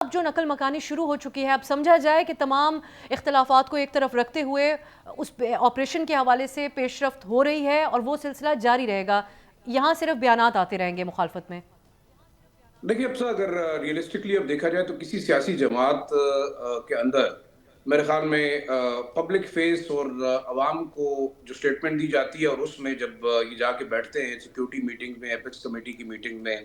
اب جو نقل مکانی شروع ہو چکی ہے، اب سمجھا جائے کہ تمام اختلافات کو ایک طرف رکھتے ہوئے اس آپریشن کے حوالے سے پیش رفت ہو رہی ہے اور وہ سلسلہ جاری رہے گا. یہاں صرف بیانات آتے رہیں گے مخالفت میں. دیکھیے اب اگر ریئلسٹکلی اب دیکھا جائے تو کسی سیاسی جماعت کے اندر میرے خیال میں پبلک فیس اور عوام کو جو سٹیٹمنٹ دی جاتی ہے اور اس میں جب یہ جا کے بیٹھتے ہیں سیکیورٹی میٹنگ میں، ایپکس کمیٹی کی میٹنگ میں،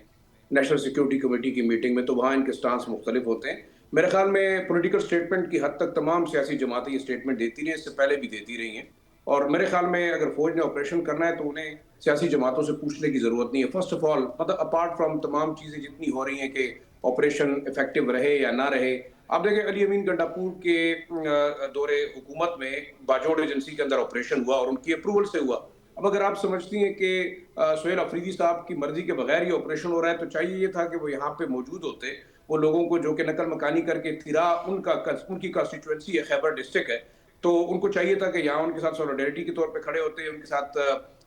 نیشنل سیکیورٹی کمیٹی کی میٹنگ میں، تو وہاں ان کے سٹانس مختلف ہوتے ہیں. میرے خیال میں پولیٹیکل سٹیٹمنٹ کی حد تک تمام سیاسی جماعتیں یہ سٹیٹمنٹ دیتی رہی، اس سے پہلے بھی دیتی رہی ہیں. اور میرے خیال میں اگر فوج نے آپریشن کرنا ہے تو انہیں سیاسی جماعتوں سے پوچھنے کی ضرورت نہیں ہے. فرسٹ آف آل مطلب اپارٹ فرام تمام چیزیں جتنی ہو رہی ہیں کہ آپریشن افیکٹو رہے یا نہ رہے. آپ دیکھیں علی امین گنڈاپور کے دور حکومت میں باجوڑ ایجنسی کے اندر آپریشن ہوا اور ان کی اپروول سے ہوا. اب اگر آپ سمجھتی ہیں کہ سہیل افریدی صاحب کی مرضی کے بغیر یہ آپریشن ہو رہا ہے تو چاہیے یہ تھا کہ وہ یہاں پہ موجود ہوتے. وہ لوگوں کو جو کہ نقل مکانی کر کے تھیرا ان کی کانسٹیٹوئنسی ہے، خیبر ڈسٹرکٹ ہے، تو ان کو چاہیے تھا کہ یہاں ان کے ساتھ سولیڈیرٹی کے طور پہ کھڑے ہوتے، ان کے ساتھ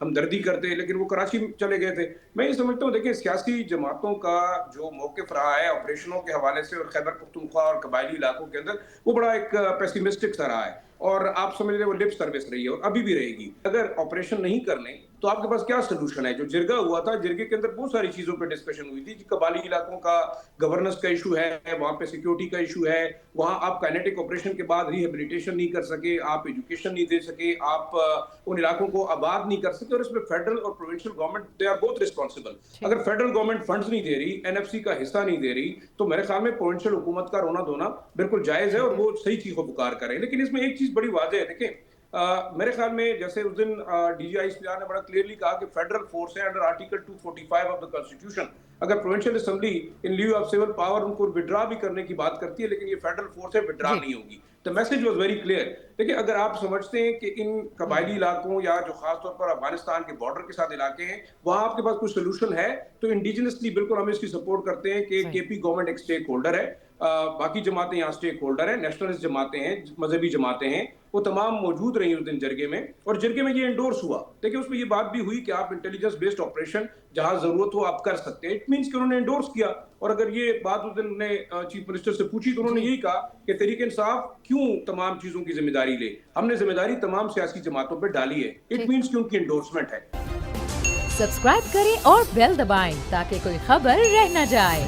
ہمدردی کرتے، لیکن وہ کراچی چلے گئے تھے. میں یہ سمجھتا ہوں دیکھیں سیاسی جماعتوں کا جو موقف رہا ہے آپریشنوں کے حوالے سے اور خیبر پختونخوا اور قبائلی علاقوں کے اندر وہ بڑا ایک پیسیمسٹک سا رہا ہے اور آپ سمجھ لیں وہ لپ سروس رہی ہے اور ابھی بھی رہے گی. اگر آپریشن نہیں کرنے تو آپ کے پاس کیا سلوشن ہے؟ جو جرگہ ہوا تھا، جرگے کے اندر بہت ساری چیزوں پہ ڈسکشن ہوئی تھی. قبائلی علاقوں کا گورننس کا ایشو ہے، وہاں پہ سیکیورٹی کا ایشو ہے، وہاں آپ کائنیٹک آپریشن کے بعد ریہیبلیٹیشن نہیں کر سکے، آپ ایجوکیشن نہیں دے سکے، آپ ان علاقوں کو آباد نہیں کر سکے، اور اس میں فیڈرل اور provincial government they are both responsible. اگر فیڈرل گورنمنٹ فنڈز نہیں دے رہی، این ایف سی کا حصہ نہیں دے رہی، تو میرے خیال میں پروونشل حکومت کا رونا دھونا بالکل جائز ہے اور وہ صحیح چیز کو پکار کریں. لیکن اس میں ایک چیز بڑی واضح ہے، دیکھیں میرے خیال میں جیسے اس دن ڈی جی آئی اسپیار نے بڑا کلیئرلی کہا کہ فیڈرل فورس ہے under article 245 of the constitution. اگر provincial assembly in lieu of civil power ان کو وڈرا بھی کرنے کی بات کرتی ہے، لیکن یہ فیڈرل فورس ہے، وڈرا نہیں ہوگی. تو میسج واز ویری کلیئر. دیکھیں اگر آپ سمجھتے ہیں کہ ان قبائلی علاقوں یا جو خاص طور پر افغانستان کے بارڈر کے ساتھ علاقے ہیں وہاں آپ کے پاس کوئی سولوشن ہے تو انڈیجنسلی بالکل ہم اس کی سپورٹ کرتے ہیں کہ کے پی گورنمنٹ ایک سٹیک ہولڈر ہے، باقی جماعتیں یہاں سٹیک ہولڈر ہیں، نیشنلسٹ جماعتیں ہیں، مذہبی جماعتیں ہیں، وہ تمام موجود رہی اس دن جرگے میں اور جرگے میں یہ انڈورس ہوا. دیکھیں اس میں یہ بات بھی ہوئی کہ آپ انٹیلیجنس بیسڈ آپریشن جہاں ضرورت ہو آپ کر سکتے ہیں. اٹ مینس کہ انہوں نے انڈورس کیا. اور اگر یہ بات اس دن نے چیف منسٹر سے پوچھی تو انہوں نے یہی کہا کہ تحریک انصاف کیوں تمام چیزوں کی ذمہ داری لے، ہم نے ذمہ داری تمام سیاسی جماعتوں پہ ڈالی ہے. اٹ مینس کہ ان کی انڈورسمنٹ ہے. سبسکرائب کریں اور بیل دبائیں تاکہ کوئی خبر رہ نہ جائے.